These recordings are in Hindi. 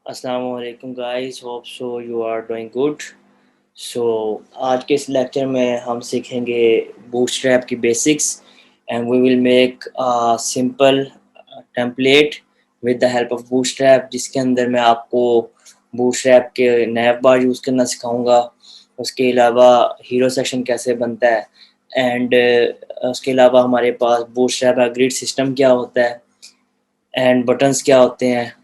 अस्सलाम वालेकुम guys, hope so you are doing good. So आज के इस लेक्चर में हम सीखेंगे बूटस्ट्रैप की basics and we will make simple template with the help of Bootstrap, जिसके अंदर मैं आपको बूटस्ट्रैप के नैव बार यूज़ करना सिखाऊंगा। उसके अलावा हीरो सेक्शन कैसे बनता है एंड उसके अलावा हमारे पास बूटस्ट्रैप का ग्रिड सिस्टम क्या होता है एंड बटन्स क्या होते हैं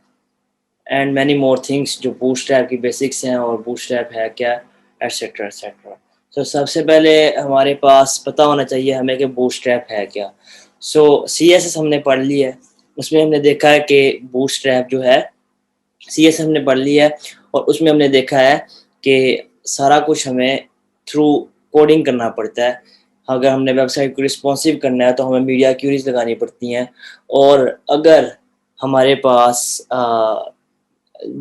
एंड मैनी मोर थिंग्स जो बूटस्ट्रैप की बेसिक्स हैं और बूटस्ट्रैप है क्या, एटसेट्रा एटसेट्रा। सो सबसे पहले हमारे पास पता होना चाहिए हमें कि बूटस्ट्रैप है क्या। सो CSS हमने पढ़ ली है, उसमें हमने देखा है कि बूटस्ट्रैप जो है CSS हमने पढ़ लिया है और उसमें हमने देखा है कि सारा कुछ हमें थ्रू कोडिंग करना पड़ता है। अगर हमने वेबसाइट को रिस्पॉन्सिव करना है तो हमें मीडिया क्यूरीज लगानी पड़ती हैं, और अगर हमारे पास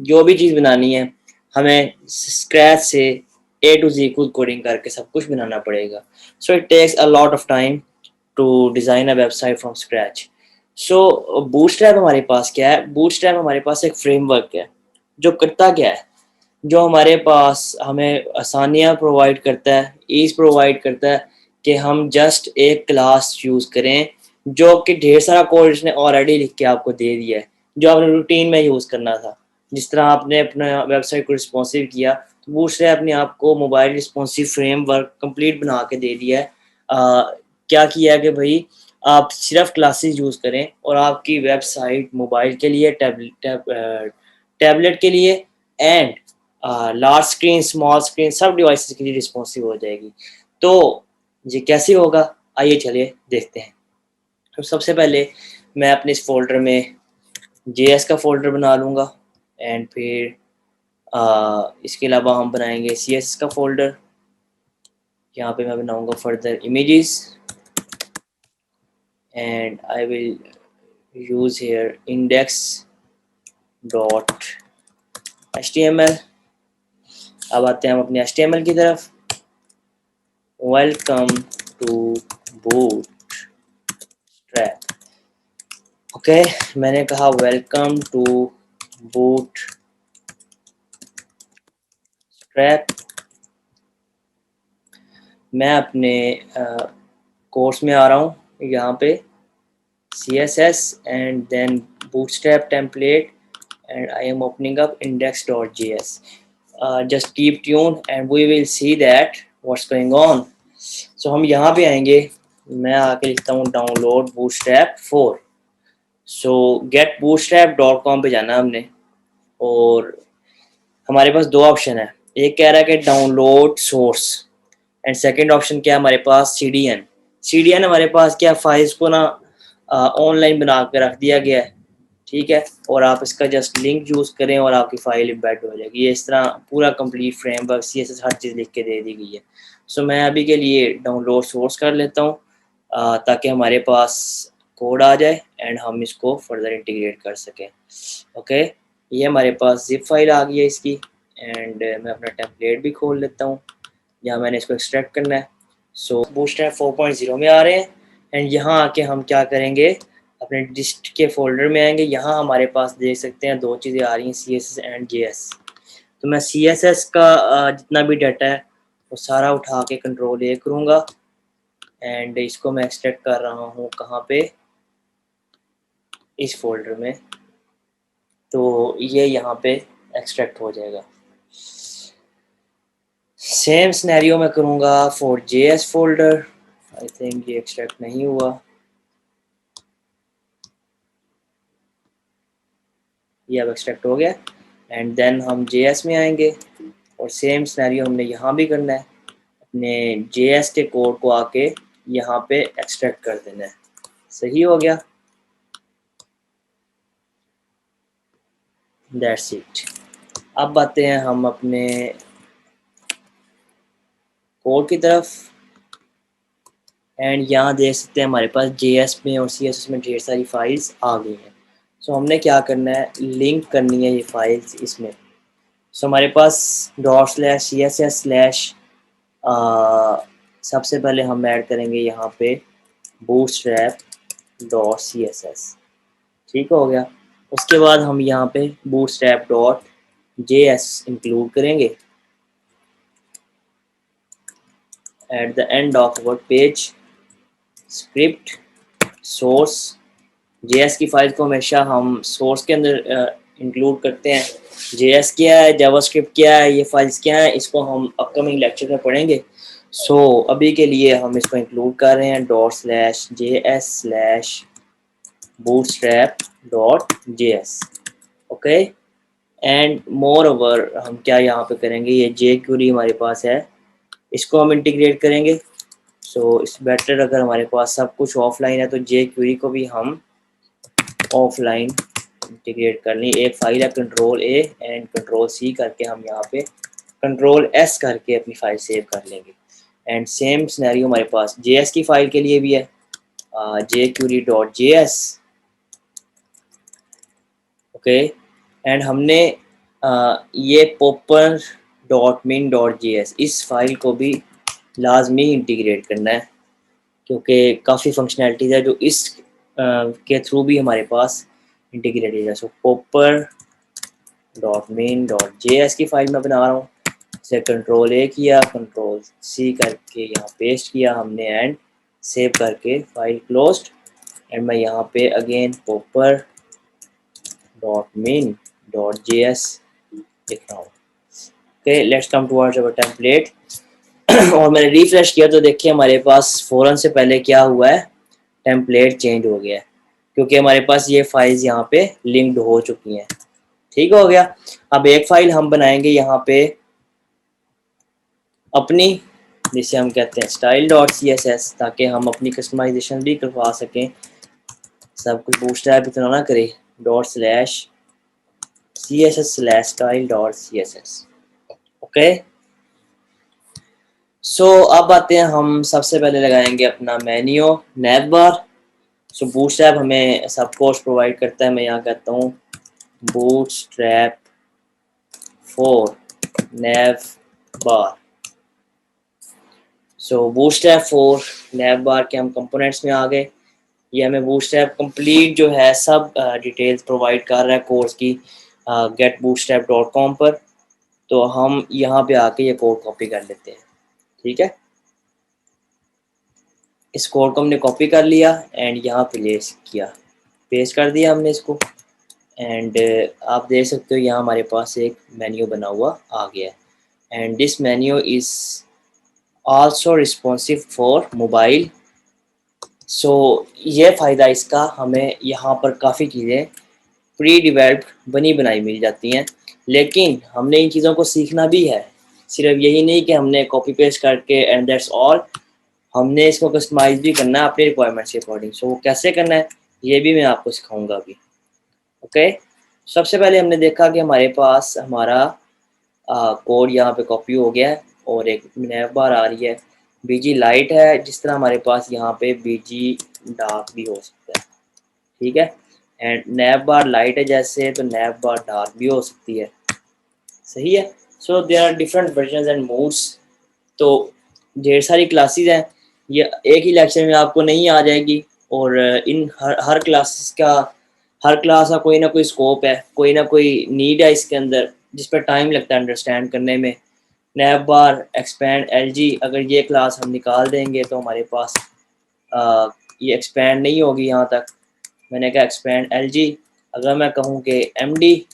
जो भी चीज़ बनानी है हमें स्क्रैच से A to Z खुद कोडिंग करके सब कुछ बनाना पड़ेगा। So it takes a lot of time to design a website from scratch. So Bootstrap हमारे पास क्या है? बूटस्ट्रैप हमारे पास एक फ्रेमवर्क है जो करता क्या है, जो हमारे पास हमें आसानियाँ प्रोवाइड करता है, ईज़ प्रोवाइड करता है कि हम जस्ट एक क्लास यूज़ करें जो कि ढेर सारा कोड इसने ऑलरेडी लिख के आपको दे दिया है, जो आपने रूटीन में यूज़ करना था। जिस तरह आपने अपना वेबसाइट को रिस्पॉन्सिव किया तो बूटस्ट्रैप ने आपको मोबाइल रिस्पॉन्सिव फ्रेमवर्क कंप्लीट बना के दे दिया है। क्या किया है कि भाई आप सिर्फ क्लासेस यूज़ करें और आपकी वेबसाइट मोबाइल के लिए, टैबलेट के लिए and large screen, small screen, सब डिवाइसेस के लिए रिस्पॉन्सिव हो जाएगी। तो ये कैसे होगा, आइए चलिए देखते हैं। तो सबसे पहले मैं अपने इस फ़ोल्डर में JS का फ़ोल्डर बना लूँगा एंड फिर इसके अलावा हम बनाएंगे CSS का फ़ोल्डर। यहाँ पे मैं बनाऊँगा further images and I will use here index.html। अब आते हैं हम अपने HTML की तरफ। Welcome to bootstrap. ओके, मैंने कहा वेलकम टू बूटस्ट्रैप। मैं अपने कोर्स में आ रहा हूँ, यहाँ पे CSS and then bootstrap template and I am opening up index.js. Just keep tuned and we will see that what's going on. So हम यहाँ पे आएंगे, मैं आके लिखता हूँ डाउनलोड bootstrap 4। सो getbootstrap.com पे जाना हमने, और हमारे पास दो ऑप्शन है। एक कह रहा है कि download source and second option क्या है हमारे पास, CDN हमारे पास क्या, फाइल्स को ना ऑनलाइन बना के रख दिया गया है, ठीक है, और आप इसका जस्ट लिंक यूज़ करें और आपकी फ़ाइल एम्बेड हो जाएगी। ये इस तरह पूरा कंप्लीट फ्रेमवर्क CSS हर चीज़ लिख के दे दी गई है। सो मैं अभी के लिए डाउनलोड सोर्स कर लेता हूँ ताकि हमारे पास कोड आ जाए एंड हम इसको फर्दर इंटीग्रेट कर सकें। ओके, ये हमारे पास जिप फाइल आ गई है इसकी एंड मैं अपना टेम्पलेट भी खोल लेता हूँ जहाँ मैंने इसको एक्सट्रैक्ट करना है। सो बूटस्ट्रैप 4.0 में आ रहे हैं एंड यहाँ आके हम क्या करेंगे, अपने डिस्ट के फोल्डर में आएंगे। यहाँ हमारे पास देख सकते हैं दो चीज़ें आ रही हैं, CSS एंड JS। तो मैं CSS का जितना भी डाटा है वो सारा उठा के Ctrl+A करूँगा एंड इसको मैं एक्सट्रैक्ट कर रहा हूँ कहाँ पे, इस फोल्डर में। तो ये यहाँ पे एक्सट्रैक्ट हो जाएगा। सेम सिनेरियो में करूँगा for JS folder. I think ये एक्सट्रैक्ट नहीं हुआ, ये अब एक्सट्रैक्ट हो गया एंड देन हम JS में आएंगे और सेम सिनेरियो हमने यहाँ भी करना है। अपने JS के कोड को आके यहाँ पे एक्सट्रैक्ट कर देना है। सही हो गया, दैट्स इट। अब आते हैं हम अपने कोड की तरफ एंड यहाँ देख सकते हैं हमारे पास JS में और CSS में ढेर सारी फाइल्स आ गई हैं। सो हमने क्या करना है, लिंक करनी है ये फाइल्स इसमें। सो हमारे पास $CSS/ सबसे पहले हम ऐड करेंगे यहाँ पे bootstrap.css। ठीक हो गया। उसके बाद हम यहाँ पे bootstrap JS इंक्लूड करेंगे at the end of our page. Script source, JS की फाइल को हमेशा हम सोर्स के अंदर इंक्लूड करते हैं। JS क्या है, जावास्क्रिप्ट क्या है, ये फाइल्स क्या है, इसको हम अपकमिंग लेक्चर में पढ़ेंगे। सो अभी के लिए हम इसको इंक्लूड कर रहे हैं ./js/bootstrap.js। Okay, and more over हम क्या यहाँ पे करेंगे, ये jQuery हमारे पास है, इसको हम इंटीग्रेट करेंगे। सो इट्स बेटर अगर हमारे पास सब कुछ ऑफलाइन है तो jQuery को भी हम ऑफलाइन इंटीग्रेट कर ली। एक फाइल है control A and control C करके हम यहाँ पे कंट्रोल एस करके अपनी फाइल सेव कर लेंगे। एंड सेम सिनेरियो हमारे पास JS की फाइल के लिए भी है, jQuery.js। ओके, एंड हमने ये popper.min.js इस फाइल को भी लाजमी इंटीग्रेट करना है, क्योंकि काफ़ी फंक्शनैलिटीज़ है जो इस के थ्रू भी हमारे पास इंटीग्रेटेड है। सो popper.min.js की फाइल मैं बना रहा हूँ, इसे कंट्रोल ए किया, कंट्रोल सी करके यहाँ पेस्ट किया हमने एंड सेव करके फाइल क्लोज्ड। एंड मैं यहाँ पे अगेन popper.min.js लिख रहा हूँ। Okay, let's come towards our template. और मैंने रिफ्रेश किया तो देखिए हमारे पास फ़ौरन से पहले क्या हुआ है, टेम्पलेट चेंज हो गया है, क्योंकि हमारे पास ये फाइल्स यहाँ पे लिंक्ड हो चुकी हैं। ठीक हो गया। अब एक फाइल हम बनाएंगे यहाँ पे अपनी, जिसे हम कहते हैं style.css, ताकि हम अपनी कस्टमाइजेशन भी करवा सकें। सब कुछ बूटस्ट्रैप इतना ना करे, ./css/style.css। ओके, सो अब आते हैं, हम सबसे पहले लगाएंगे अपना मेन्यू नैव बार। सो बूटस्ट्रैप हमें सब कुछ प्रोवाइड करता है। मैं यहाँ कहता हूँ Bootstrap for nav bar. So Bootstrap for nav bar के हम कंपोनेंट्स में आ गए। ये हमें बूटस्ट्रैप कंप्लीट जो है सब डिटेल्स प्रोवाइड कर रहा है कोर्स की getbootstrap.com पर। तो हम यहाँ पे आके ये कोड कॉपी कर लेते हैं। ठीक है, इस कोड को हमने कॉपी कर लिया एंड यहाँ प्लेस किया, पेस्ट कर दिया हमने इसको। एंड आप देख सकते हो यहाँ हमारे पास एक मेन्यू बना हुआ आ गया है। And this menu is also responsive for mobile. So ये फ़ायदा इसका, हमें यहाँ पर काफ़ी चीज़ें प्री डिवेल्प्ड बनी बनाई मिल जाती हैं, लेकिन हमने इन चीज़ों को सीखना भी है। सिर्फ यही नहीं कि हमने कॉपी पेस्ट करके एंड दैट्स ऑल, हमने इसको कस्टमाइज भी करना है अपने रिक्वायरमेंट्स के अकॉर्डिंग। सो वो कैसे करना है ये भी मैं आपको सिखाऊंगा अभी। ओके, सबसे पहले हमने देखा कि हमारे पास हमारा कोड यहाँ पे कॉपी हो गया है और एक नैव बार आ रही है। बीजी लाइट है, जिस तरह हमारे पास यहाँ पे बीजी डार्क भी हो सकता है। ठीक है, एंड नैव बार लाइट है जैसे, तो नैव बार डार्क भी हो सकती है। सही है। So there are different version and modes. तो ढेर सारी क्लासेस हैं, ये एक ही लेक्चर में आपको नहीं आ जाएगी। और इन हर क्लासेस का, हर क्लास का कोई ना कोई स्कोप है, कोई ना कोई नीड है इसके अंदर, जिस पर टाइम लगता है अंडरस्टैंड करने में। नैव बार, एक्सपैंड, एलजी, अगर ये क्लास हम निकाल देंगे तो हमारे पास ये एक्सपैंड नहीं होगी यहाँ तक। मैंने कहा एक्सपैंड एलजी, अगर मैं कहूँ कि MD,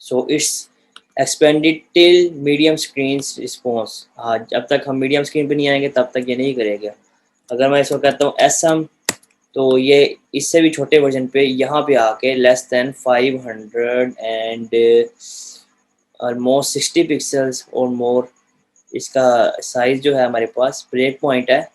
so it's expanded till medium screen response. हाँ, जब तक हम मीडियम स्क्रीन पे नहीं आएंगे तब तक ये नहीं करेगा। अगर मैं इसको कहता हूँ एसएम, तो ये इससे भी छोटे वर्जन पे यहाँ पे आके less than 500 and almost 60 pixels और मोर, इसका साइज़ जो है हमारे पास ब्रेक पॉइंट है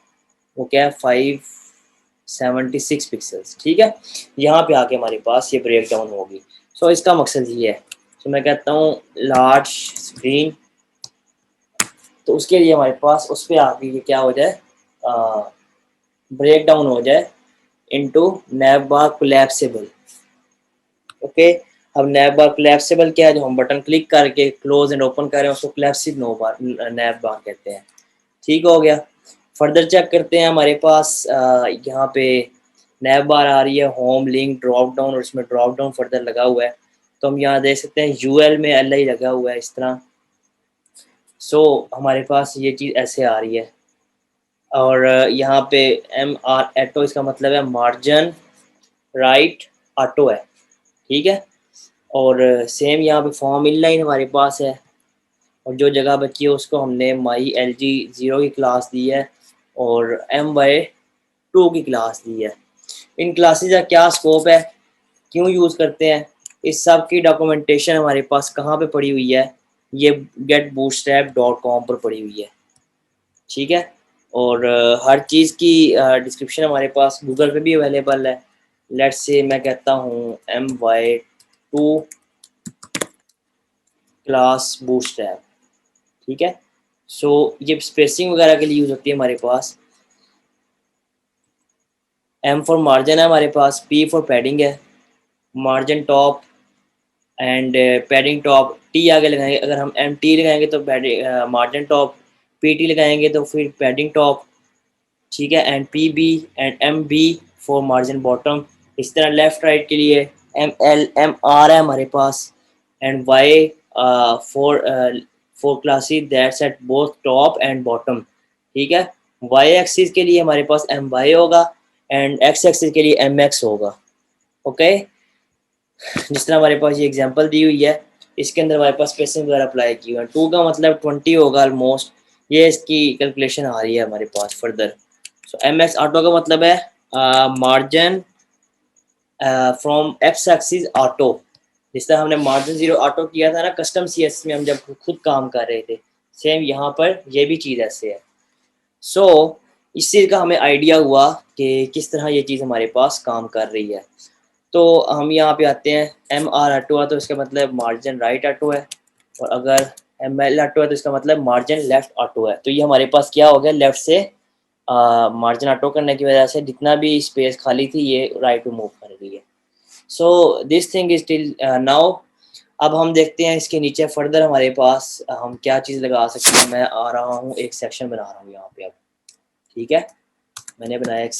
वो क्या है 576 पिक्सल्स। ठीक है, यहाँ पे आके हमारे पास ये ब्रेक डाउन होगी। सो इसका मकसद ये है। सो मैं कहता हूँ लार्ज स्क्रीन, तो उसके लिए हमारे पास उस पर आके ये क्या हो जाए, ब्रेक डाउन हो जाए इनटू नैव बार कोलैप्सिबल। ओके, अब नैव बार कोलैप्सिबल क्या है, जो हम बटन क्लिक करके क्लोज एंड ओपन कर रहे हैं उसको कोलैप्सिब नैव बार कहते हैं। ठीक हो गया। फर्दर चेक करते हैं, हमारे पास यहाँ पे नैव बार आ रही है, होम, लिंक, ड्रॉप डाउन, और इसमें ड्रॉप डाउन फर्दर लगा हुआ है। तो हम यहाँ देख सकते हैं यूएल में एल आई लगा हुआ है इस तरह। सो हमारे पास ये चीज़ ऐसे आ रही है। और यहाँ पे एम आर एटो इसका मतलब है मार्जिन राइट ऑटो है, ठीक है। और सेम यहाँ पे फॉर्म इनलाइन हमारे पास है, और जो जगह बची है उसको हमने माई एल जी 0 की क्लास दी है और एम वाई 2 की क्लास दी है। इन क्लासेस का क्या स्कोप है, क्यों यूज़ करते हैं, इस सब की डॉक्यूमेंटेशन हमारे पास कहाँ पे पड़ी हुई है, ये getbootstrap.com पर पड़ी हुई है, ठीक है। और हर चीज़ की डिस्क्रिप्शन हमारे पास गूगल पे भी अवेलेबल है। लेट्स से मैं कहता हूँ my2 क्लास बूटस्ट्रैप, ठीक है। सो ये स्पेसिंग वगैरह के लिए यूज़ होती है हमारे पास। एम फॉर मार्जिन है हमारे पास, पी फॉर पैडिंग है, margin top and padding top, T आगे लगाएंगे, अगर हम एम टी लगाएंगे तो padding margin top, P T लगाएंगे तो फिर पैडिंग टॉप, ठीक है। And P B and M B for margin bottom. इस तरह लेफ़्ट राइट के लिए एम एल एम आर है हमारे पास। And Y for for classes that's at both top and bottom, ठीक है। वाई एक्सिस के लिए हमारे पास एम वाई होगा एंड एक्स एक्सिस के लिए एम एक्स होगा, ओके। जिस तरह हमारे पास ये एग्जांपल दी हुई है, इसके अंदर हमारे पास स्पेसिंग वगैरह अप्लाई की हुआ है। 2 का मतलब 20 होगा ऑलमोस्ट, ये इसकी कैलकुलेशन आ रही है हमारे पास फर्दर। सो एम एक्स ऑटो का मतलब है margin from x axis auto. जिस तरह हमने मार्जिन 0 ऑटो किया था ना कस्टम सी एस में, हम जब खुद काम कर रहे थे, सेम यहाँ पर ये भी चीज़ ऐसे है। सो इस चीज़ का हमें आइडिया हुआ कि किस तरह ये चीज़ हमारे पास काम कर रही है। तो हम यहाँ पे आते हैं, एम आर ऑटो है तो इसका मतलब मार्जिन राइट ऑटो है, और अगर एम एल ऑटो है तो इसका मतलब मार्जिन लेफ्ट ऑटो है। तो ये हमारे पास क्या हो गया, लेफ्ट से मार्जिन ऑटो करने की वजह से जितना भी स्पेस खाली थी ये राइट पे मूव कर रही है। So this thing is till now. अब हम देखते हैं इसके नीचे फर्दर हमारे पास हम क्या चीज़ लगा सकते हैं। मैं आ रहा हूँ, एक सेक्शन बना रहा हूँ यहाँ पे अब, ठीक है। मैंने बनाया एक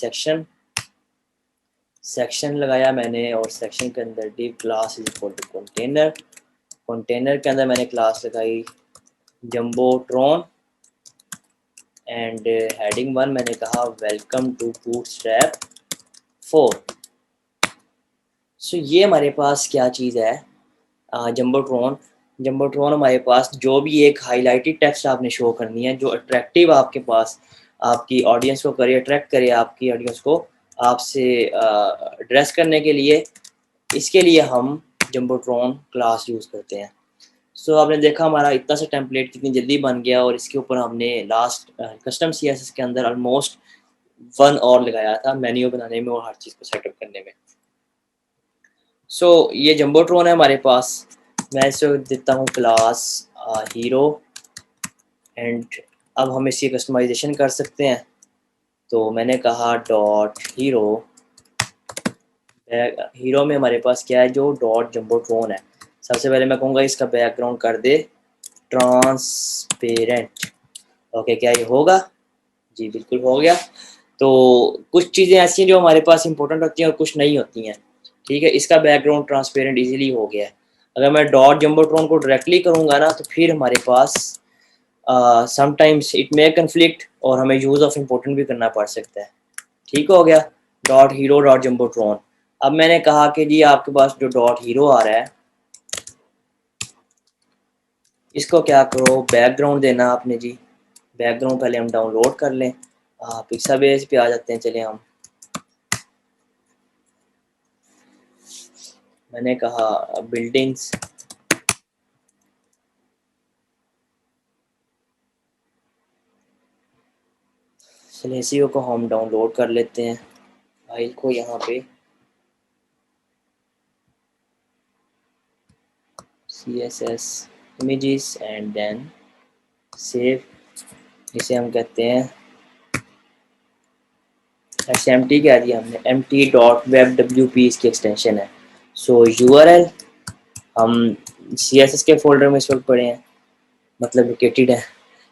सेक्शन लगाया मैंने, और सेक्शन के अंदर div class is equal to container. Container के अंदर मैंने क्लास लगाई जम्बोट्रॉन एंड हेडिंग 1 मैंने कहा वेलकम टू बूटस्ट्रैप 4। सो ये हमारे पास क्या चीज़ है, जम्बोट्रॉन। जम्बोट्रॉन हमारे पास जो भी एक हाईलाइटेड टेक्स्ट आपने शो करनी है, जो अट्रैक्टिव आपके पास आपकी ऑडियंस को करे, अट्रैक्ट करे आपकी ऑडियंस को आपसे एड्रेस करने के लिए, इसके लिए हम जम्बोट्रॉन क्लास यूज़ करते हैं। सो आपने देखा हमारा इतना सा टेम्पलेट कितनी जल्दी बन गया, और इसके ऊपर हमने लास्ट कस्टम सीएसएस के अंदर ऑलमोस्ट 1 आवर लगाया था मेन्यू बनाने में और हर चीज़ को सेटअप करने में। सो ये जम्बोट्रॉन है हमारे पास। मैं इसे देता हूँ क्लास हीरो, एंड अब हम इसकी कस्टमाइजेशन कर सकते हैं। तो मैंने कहा डॉट हीरो, हीरो में हमारे पास क्या है, जो डॉट जम्बोट्रॉन है। सबसे पहले मैं कहूँगा इसका बैकग्राउंड कर दे ट्रांसपेरेंट। ओके, क्या ये होगा? जी बिल्कुल हो गया। तो कुछ चीज़ें ऐसी हैं जो हमारे पास इंपॉर्टेंट होती हैं और कुछ नहीं होती हैं, ठीक है। इसका बैकग्राउंड ट्रांसपेरेंट इजीली हो गया है। अगर मैं डॉट जम्बोट्रॉन को डायरेक्टली करूँगा ना तो फिर हमारे पास समटाइम्स इट मे कन्फ्लिक्ट और हमें यूज़ ऑफ इम्पोर्टेंट भी करना पड़ सकता है। ठीक हो गया, डॉट हीरो डॉट जम्बोट्रॉन। अब मैंने कहा कि जी आपके पास जो डॉट हीरो आ रहा है, इसको क्या करो, बैकग्राउंड देना आपने जी। बैकग्राउंड पहले हम डाउनलोड कर लें। पिक्साबेस पे आ जाते हैं, चले हम। मैंने कहा बिल्डिंग्स, चलिए इसी को हम डाउनलोड कर लेते हैं फाइल को यहाँ पे, CSS images and then save. इसे हम कहते हैं SMT, क्या दिया हमने, mt.webwp इसकी एक्सटेंशन है। सो URL हम CSS के फोल्डर में इस वक्त पड़े हैं, मतलब लोकेटेड है।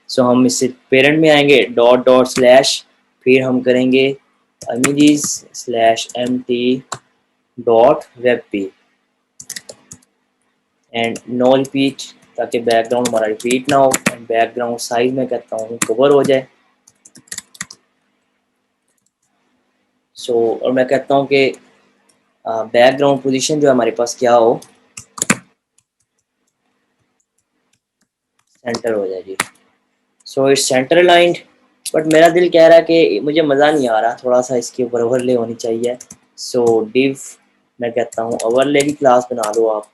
सो हम इससे पेरेंट में आएंगे डॉट डॉट स्लैश, फिर हम करेंगे images /mt dot web P. And no repeat, ताकि बैकग्राउंड हमारा रिपीट ना हो। एंड बैकग्राउंड साइज में कहता हूँ कवर हो जाए। सो और मैं कहता हूँ कि बैकग्राउंड पोजीशन जो है हमारे पास क्या हो, सेंटर हो जाए जी। So it's centre lined. But मेरा दिल कह रहा है कि मुझे मज़ा नहीं आ रहा, थोड़ा सा इसके ऊपर ओवरले होनी चाहिए। सो डिव, मैं कहता हूँ ओवरले की क्लास बना लो आप।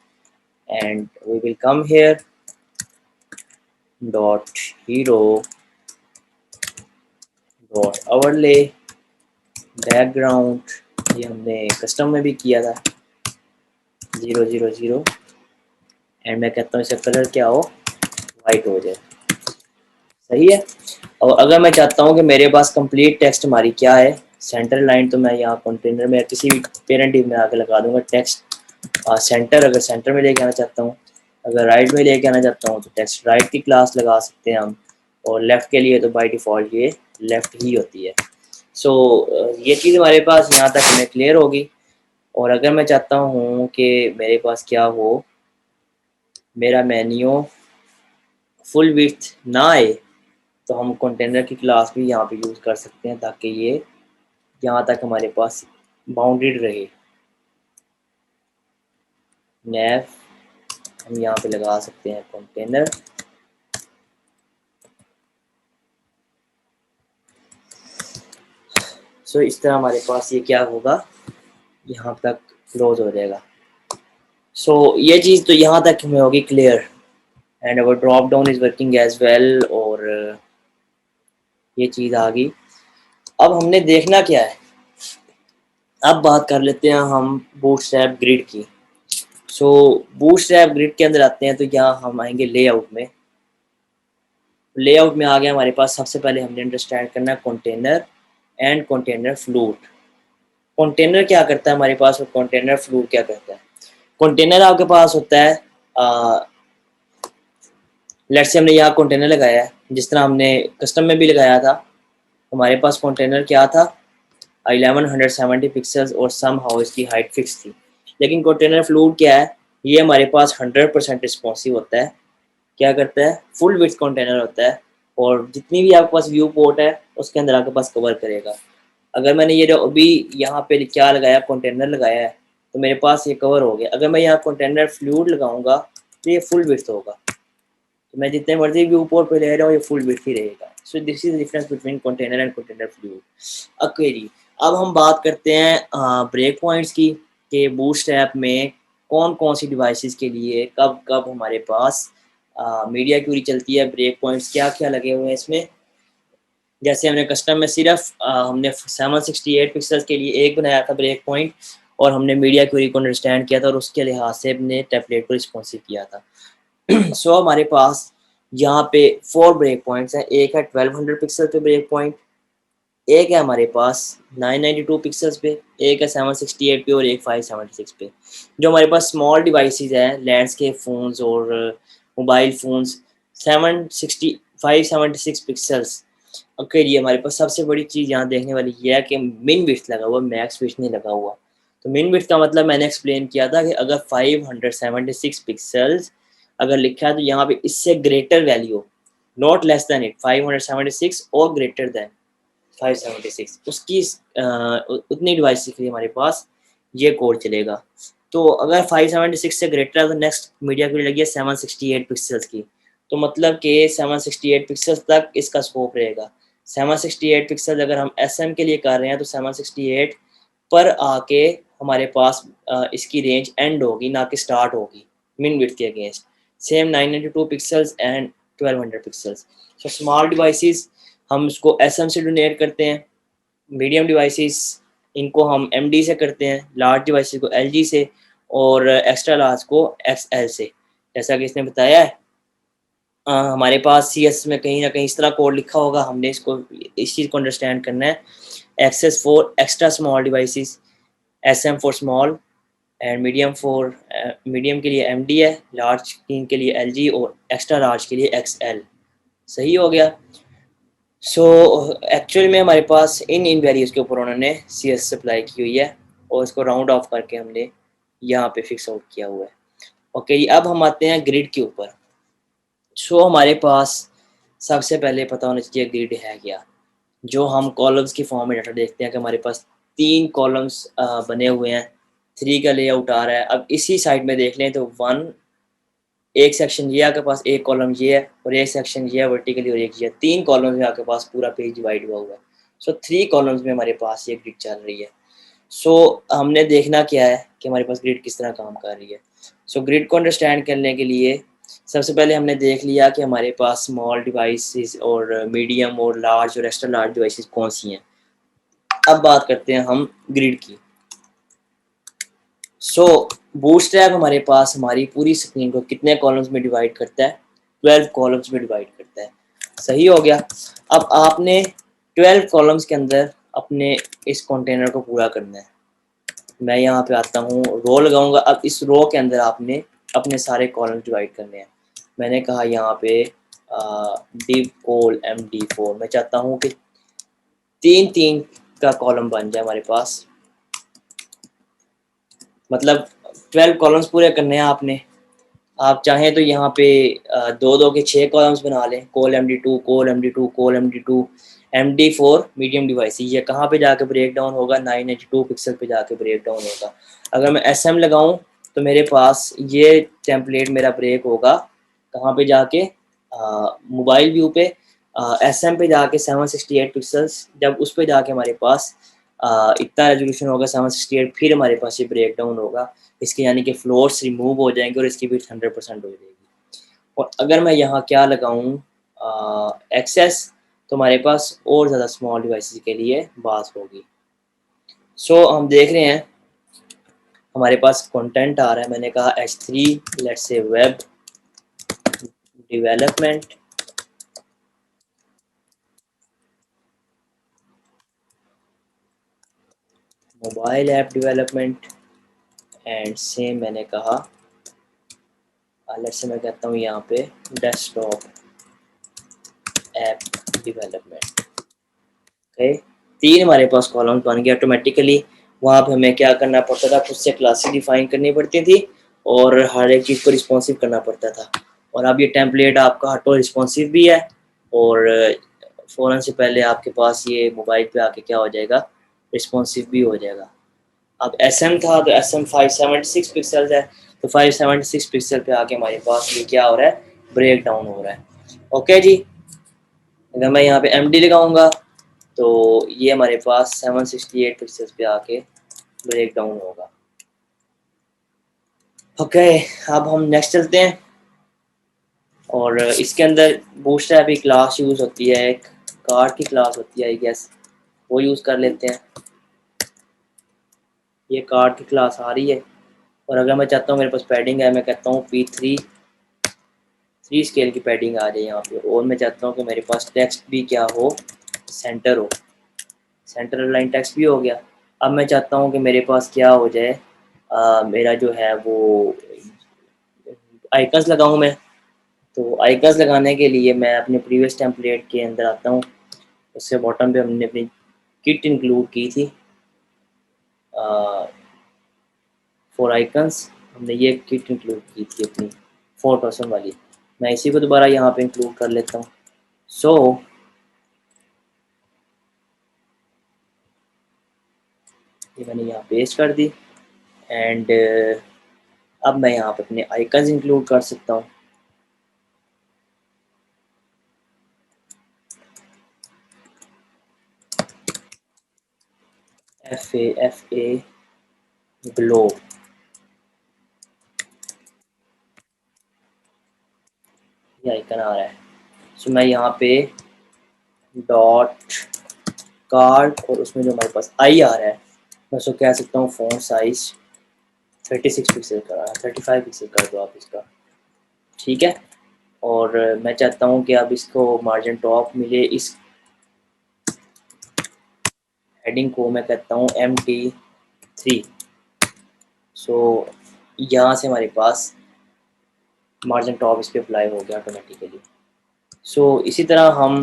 And we will come here dot hero dot overlay background, ये हमने कस्टम में भी किया था, 0 0 0। एंड मैं कहता हूँ इसका कलर क्या हो, वाइट हो जाए। सही है। और अगर मैं चाहता हूँ कि मेरे पास कंप्लीट टेक्स्ट हमारी क्या है, सेंटर लाइन, तो मैं यहाँ कंटेनर में किसी भी पेरेंट डिव में आके लगा दूंगा टेक्स्ट सेंटर। अगर सेंटर में लेके आना चाहता हूँ, अगर राइट में लेके आना चाहता हूँ तो टेक्स्ट राइट की क्लास लगा सकते हैं हम। और लेफ़्ट के लिए तो बाय डिफ़ॉल्ट ये लेफ़्ट ही होती है। सो ये चीज़ हमारे पास यहाँ तक हमें क्लियर होगी। और अगर मैं चाहता हूँ कि मेरे पास क्या हो, मेरा मेन्यू फुल विड्थ ना आए, तो हम कंटेनर की क्लास भी यहाँ पे यूज़ कर सकते हैं, ताकि ये यहाँ तक हमारे पास बाउंडेड रहे। नैव हम यहाँ पे लगा सकते हैं कंटेनर। सो इस तरह हमारे पास ये क्या होगा, यहाँ तक क्लोज हो जाएगा। सो ये चीज़ तो यहाँ तक हमें होगी clear. And our drop down is working as well. और ये चीज़ आ गई। अब हमने देखना क्या है, अब बात कर लेते हैं हम बूटस्ट्रैप ग्रिड की। सो बूटस्ट्रैप ग्रिड के अंदर आते हैं, तो यहाँ हम आएंगे लेआउट में। लेआउट में आ गया हमारे पास, सबसे पहले हमने अंडरस्टैंड करना है container and container flute. Container क्या करता है हमारे पास और कंटेनर फ्लूट क्या करता है। कंटेनर आपके पास होता है, लेट्स से हमने यहाँ कंटेनर लगाया है, जिस तरह हमने कस्टम में भी लगाया था। हमारे पास कंटेनर क्या था, 1170 पिक्सल्स और सम हाउ इसकी हाइट फिक्स थी। लेकिन कंटेनर फ्लूट क्या है, ये हमारे पास 100% रिस्पॉन्सिव होता है। क्या करता है, फुल विड्थ कंटेनर होता है। और जितनी भी आपके पास व्यू पोर्ट है उसके अंदर आपके पास कवर करेगा। अगर मैंने ये जो अभी यहाँ पे क्या लगाया, कंटेनर लगाया है, तो मेरे पास ये कवर हो गया। अगर मैं यहाँ कंटेनर फ्लूइड लगाऊंगा तो ये फुल विड्थ होगा। तो मैं जितने मर्जी व्यू पोर्ट पे ले रहा हूँ ये फुल विड्थ ही रहेगा। So this is difference between container and container fluid. Okay जी, अब हम बात करते हैं ब्रेक पॉइंट्स की, कि बूटस्ट्रैप में कौन कौन सी डिवाइसेस के लिए कब कब हमारे पास मीडिया क्यूरी चलती है, ब्रेक पॉइंट्स क्या क्या लगे हुए हैं इसमें। जैसे हमने कस्टम में सिर्फ हमने 768 पिक्सल्स के लिए एक बनाया था ब्रेक पॉइंट, और हमने मीडिया क्यूरी को अंडरस्टैंड किया था और उसके लिहाज से अपने टेम्पलेट को रिस्पॉन्सिव किया था। सो हमारे पास यहाँ पे 4 ब्रेक पॉइंट्स हैं। एक है 1200 पिक्सल पे ब्रेक पॉइंट, एक है हमारे पास 992 पिक्सल्स पे, एक है 768 पे और एक 576 पे। जो हमारे पास स्मॉल डिवाइसेस हैं, लैंडस्केप फ़ोन्स और मोबाइल फ़ोन्स, 576 पिक्सल्स। ओके जी, हमारे पास सबसे बड़ी चीज़ यहाँ देखने वाली ये है कि मिन विड्थ लगा हुआ, मैक्स विड्थ नहीं लगा हुआ। तो मिन विड्थ का मतलब मैंने एक्सप्लेन किया था कि अगर 576 पिक्सल्स अगर लिखा है तो यहाँ पे इससे greater value, not less than it, 576 और ग्रेटर देन 576, उसकी उतनी डिवाइस के लिए हमारे पास ये कोड चलेगा। तो अगर 576 से ग्रेटर है तो नेक्स्ट मीडिया के लिए लगी है 768 पिक्सल्स की। तो मतलब कि 768 पिक्सल्स तक इसका स्कोप रहेगा। 768 पिक्सल अगर हम एसएम के लिए कर रहे हैं तो 768 पर आके हमारे पास इसकी रेंज एंड होगी, ना कि स्टार्ट होगी मिन विड्थ के against. Same 992 pixels and 1200 pixels. So small devices हम इसको एसएम से डोनेट करते हैं, मीडियम डिवाइसेस इनको हम एमडी से करते हैं, लार्ज डिवाइसेस को एलजी से, और एक्स्ट्रा लार्ज को एक्सएल से। जैसा कि इसने बताया है, हमारे पास सीएस में कहीं ना कहीं इस तरह कोड लिखा होगा, हमने इसको इस चीज़ को अंडरस्टैंड करना है। XS for extra small devices, SM for small, and medium के लिए एमडी है, लार्ज के लिए एलजी और एक्स्ट्रा लार्ज के लिए एक्सएल। सही हो गया। सो एक्चुअल में हमारे पास इन वैल्यूज़ के ऊपर उन्होंने सी एस सप्लाई की हुई है, और इसको राउंड ऑफ करके हमने यहाँ पे फिक्स आउट किया हुआ है। ओके जी, अब हम आते हैं ग्रिड के ऊपर। सो हमारे पास सबसे पहले पता होना चाहिए ग्रिड है क्या। जो हम कॉलम्स की फॉर्म में डाटा देखते हैं कि हमारे पास 3 कॉलम्स बने हुए हैं, 3 का लेआउट आ रहा है। अब इसी साइड में देख लें तो 1 एक सेक्शन ये आपके पास, एक कॉलम ये है और एक सेक्शन ये है वर्टिकली और एक ये है। 3 कॉलम्स में आपके पास पूरा पेज डिवाइड हुआ हुआ है। सो 3 कॉलम्स में हमारे पास ये ग्रिड चल रही है। सो हमने देखना क्या है कि हमारे पास ग्रिड किस तरह काम कर रही है। सो ग्रिड को अंडरस्टैंड करने के लिए सबसे पहले हमने देख लिया कि हमारे पास स्मॉल डिवाइसेस और मीडियम और लार्ज और एक्स्ट्रा लार्ज डिवाइसेस कौन सी हैं। अब बात करते हैं हम ग्रिड की। सो बूटस्ट्रैप हमारे पास हमारी पूरी स्क्रीन को कितने कॉलम्स में डिवाइड करता है? 12 कॉलम्स में डिवाइड करता है। सही हो गया। अब आपने 12 कॉलम्स के अंदर अपने इस कंटेनर को पूरा करना है। मैं यहाँ पे आता हूँ, रो लगाऊंगा। अब इस रो के अंदर आपने अपने सारे कॉलम डिवाइड करने हैं। मैंने कहा यहाँ पे div col md4। मैं चाहता हूँ कि 3-3 का कॉलम बन जाए हमारे पास, मतलब 12 कॉलम्स पूरे करने हैं आपने। आप चाहें तो यहाँ पे 2-2 के 6 कॉलम्स बना लें, कोल md2 कोल md2 कोल md2 md4 मीडियम डिवाइस। ये कहाँ पे जाके ब्रेक डाउन होगा? 982 पिक्सल पे जाके ब्रेक डाउन होगा। अगर मैं sm लगाऊं तो मेरे पास ये टेम्पलेट मेरा ब्रेक होगा कहाँ पे जाके? मोबाइल व्यू पे sm पे जाके 768 पिक्सल्स। जब उस पे जाके हमारे पास इतना रेजोल्यूशन होगा 768, फिर हमारे पास ये ब्रेक डाउन होगा। इसके यानी कि फ्लोर्स रिमूव हो जाएंगे और इसकी विड्थ 100% हो जाएगी। और अगर मैं यहाँ क्या लगाऊँ एक्सेस, तो हमारे पास और ज़्यादा स्मॉल डिवाइसेस के लिए बात होगी। सो हम देख रहे हैं हमारे पास कंटेंट आ रहा है। मैंने कहा h3 let's say web development, mobile app development and same मैंने कहा लेट्स से मैं कहता हूँ यहाँ पे डेस्कटॉप ऐप डेवलपमेंट। ओके, 3 हमारे पास कॉलम बन गया ऑटोमेटिकली। वहाँ पे हमें क्या करना पड़ता था? खुद से क्लासेस डिफाइन करनी पड़ती थी और हर एक चीज़ को रिस्पॉन्सिव करना पड़ता था। और अब ये टेम्पलेट आपका ऑटो रिस्पॉन्सिव भी है और फ़ौरन से पहले आपके पास ये मोबाइल पे आके क्या हो जाएगा? रिस्पॉन्सिव भी हो जाएगा। अब SM था तो SM 576 पिक्सल है, तो 576 पिक्सल पे आके हमारे पास ये क्या हो रहा है? ब्रेक डाउन हो रहा है। ओके जी, अगर मैं यहाँ पे MD लगाऊंगा तो ये हमारे पास 768 पिक्सल्स पे आके ब्रेक डाउन होगा। ओके, अब हम नेक्स्ट चलते हैं और इसके अंदर बूटस्ट्रैप की क्लास यूज़ होती है, एक कार्ड की क्लास होती है आई गेस, वो यूज़ कर लेते हैं। ये कार्ड की क्लास आ रही है और अगर मैं चाहता हूँ मेरे पास पैडिंग है, मैं कहता हूँ P3 3 स्केल की पैडिंग आ जाए यहाँ पे। और मैं चाहता हूँ कि मेरे पास टेक्स्ट भी क्या हो? सेंटर हो, सेंटर लाइन टेक्स्ट भी हो गया। अब मैं चाहता हूँ कि मेरे पास क्या हो जाए? मेरा जो है वो आइकन्स लगाऊँ मैं। तो आइकन्स लगाने के लिए मैं अपने प्रीवियस टेम्पलेट के अंदर आता हूँ। उससे बॉटम पे हमने अपनी किट इंक्लूड की थी फॉर आइकन्स। हमने ये किट इंक्लूड की थी अपनी 4000 वाली। मैं इसी को दोबारा यहाँ पे इंक्लूड कर लेता हूँ। सो ये मैंने यहाँ पेस्ट कर दी एंड अब मैं यहाँ पे अपने आइकन्स इंक्लूड कर सकता हूँ। FA ग्लो, ये आइकन आ रहा है। सो मैं यहाँ पे डॉट कार्ड और उसमें जो हमारे पास आई आ रहा है, मैं उसको कह सकता हूँ फ़ॉन्ट साइज 36 पिक्सल का, 35 पिक्सल कर दो आप इसका, ठीक है। और मैं चाहता हूँ कि अब इसको मार्जिन टॉप मिले। इस हेडिंग को मैं कहता हूँ MD3। सो यहाँ से हमारे पास मार्जिन टॉप इस पर अप्लाई हो गया ऑटोमेटिकली। सो इसी तरह हम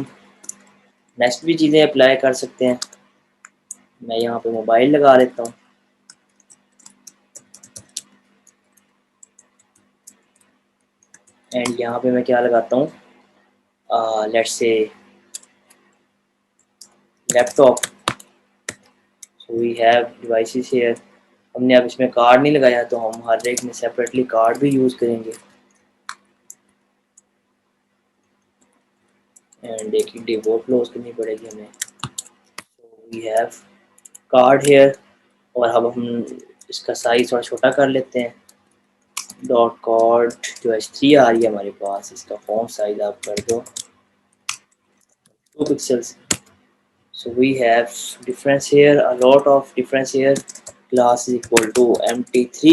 नेक्स्ट भी चीज़ें अप्लाई कर सकते हैं। मैं यहाँ पे मोबाइल लगा लेता हूँ। एंड यहाँ पे मैं क्या लगाता हूँ, let's see laptop. So we have devices here. हमने अब इसमें कार्ड नहीं लगाया तो हम हर एक में सेपरेटली कार्ड भी यूज़ करेंगे। एंड एक ही डिवोट क्लोज करनी पड़ेगी हमें। So we have card here. और अब हम इसका साइज थोड़ा छोटा कर लेते हैं। डॉट कार्ड जो एच 3 आ रही है हमारे पास, इसका फॉन्ट साइज आप कर दो 2 pixels. So we have difference here, a lot of difference here. Class is equal to mt3,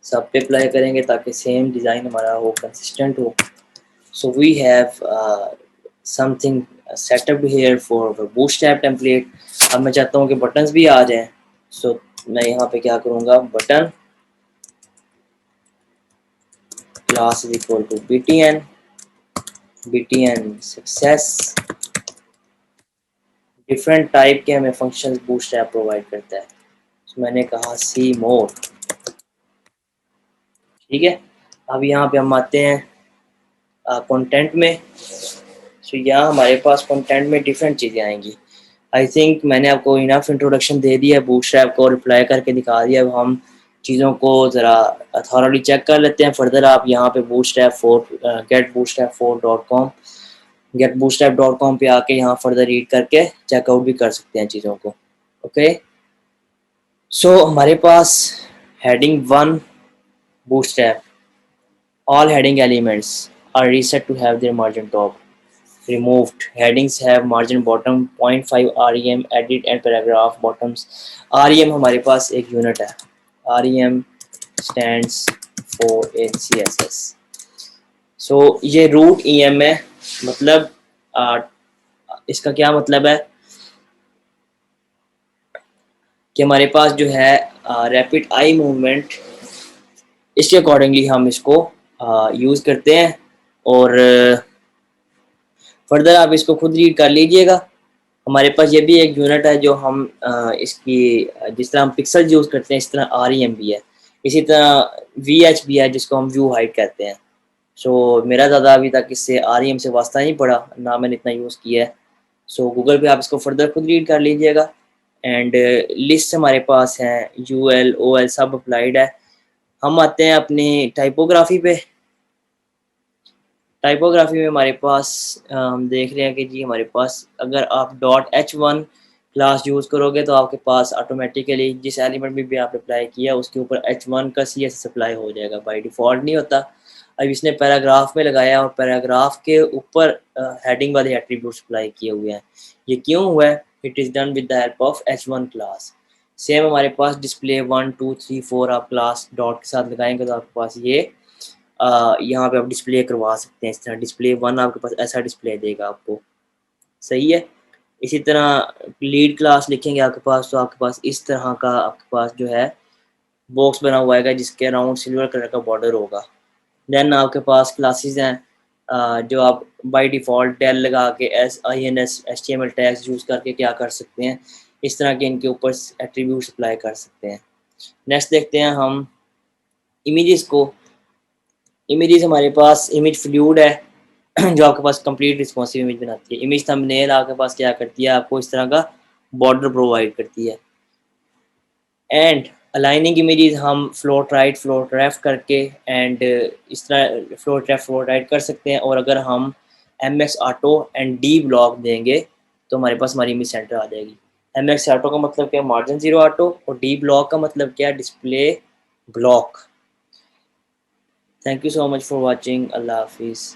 सब पे अप्लाई करेंगे ताकि सेम डिज़ाइन हमारा हो, कंसिस्टेंट हो। So we have something setup here for bootstrap template। अब मैं चाहता हूँ कि बटन्स भी आ जाएं। So मैं यहाँ पे क्या करूँगा, button class is equal to btn success। Different type के हमें फंक्शंस बूटस्ट्रैप प्रोवाइड करता है। So मैंने कहा सी मोर, ठीक है। अब यहाँ पे हम आते हैं कंटेंट में। सो यहाँ हमारे पास कंटेंट में डिफरेंट चीज़ें आएंगी। आई थिंक मैंने आपको इनफ इंट्रोडक्शन दे दिया है, बूटस्ट्रैप को रिप्लाई करके दिखा दिया। अब हम चीज़ों को ज़रा थॉरली चेक कर लेते हैं फर्दर। आप यहाँ पे बूटस्ट्रैप फोर getbootstrap4.com getbootstrap.com पे आके यहाँ फर्दर रीड करके चेकआउट भी कर सकते हैं चीज़ों को। ओके, सो हमारे पास heading 1 Bootstrap, all heading elements are reset to have their margin top removed। Headings have margin bottom 0.5 rem edit and paragraph bottoms। rem हमारे पास एक यूनिट है, rem stands for in css। सो ये रूट em है, मतलब इसका क्या मतलब है कि हमारे पास जो है रैपिड आई मूवमेंट, इसके अकॉर्डिंगली हम इसको यूज़ करते हैं। और फर्दर आप इसको खुद रीड कर लीजिएगा। हमारे पास ये भी एक यूनिट है जो हम इसकी जिस तरह हम पिक्सल यूज़ करते हैं इस तरह REM भी है, इसी तरह VH भी है जिसको हम व्यू हाइट कहते हैं। सो मेरा ज़्यादा अभी तक इससे REM से वास्ता नहीं पड़ा, ना मैंने इतना यूज़ किया है। सो गूगल पे आप इसको फर्दर खुद रीड कर लीजिएगा। एंड लिस्ट हमारे पास हैं, UL OL सब अप्लाइड है। हम आते हैं अपनी टाइपोग्राफी पे। टाइपोग्राफी में हमारे पास हम देख रहे हैं कि जी हमारे पास अगर आप .h1 क्लास यूज़ करोगे तो आपके पास ऑटोमेटिकली जिस एलिमेंट में भी आप अप्लाई किया उसके ऊपर h1 का CSS अप्लाई हो जाएगा, बाय डिफ़ॉल्ट नहीं होता। अब इसने पैराग्राफ में लगाया और पैराग्राफ के ऊपर हेडिंग वाले एट्रीब्यूट्स अप्लाई किए हुए हैं। ये क्यों हुआ है? It is done with the help of h1 class. Same हमारे पास डिस्प्ले 1 2 3 4 आप क्लास डॉट के साथ लगाएंगे तो आपके पास ये यहाँ पे आप डिस्प्ले करवा सकते हैं। इस तरह डिस्प्ले 1 आपके पास ऐसा डिस्प्ले देगा आपको, सही है। इसी तरह लीड क्लास लिखेंगे आपके पास तो आपके पास इस तरह का आपके पास जो है बॉक्स बना हुआ है जिसके अराउंड सिल्वर कलर का बॉर्डर होगा। देन आपके पास क्लासेस हैं जो आप बाय डिफ़ॉल्ट डेल लगा के SINS HTML टैग्स यूज़ करके क्या कर सकते हैं, इस तरह के इनके ऊपर एट्रीब्यूट्स अप्लाई कर सकते हैं। नेक्स्ट देखते हैं हम इमेजेस को। इमेजेस हमारे पास इमेज फ्लूइड है जो आपके पास कंप्लीट रिस्पॉन्सिव इमेज बनाती है। इमेज थंबनेल आपके पास क्या करती है, आपको इस तरह का बॉर्डर प्रोवाइड करती है। एंड अलाइनिंग इमेजेस हम फ्लोट राइट फ्लोट लेफ्ट करके एंड इस तरह फ्लोट लेफ्ट फ्लोट राइट कर सकते हैं। और अगर हम MX auto and D block देंगे तो हमारे पास हमारी इमेज सेंटर आ जाएगी। MX ऑटो का मतलब क्या, मार्जिन जीरो ऑटो, और D ब्लॉक का मतलब क्या, display block. Thank you so much for watching. अल्लाह हाफिज़।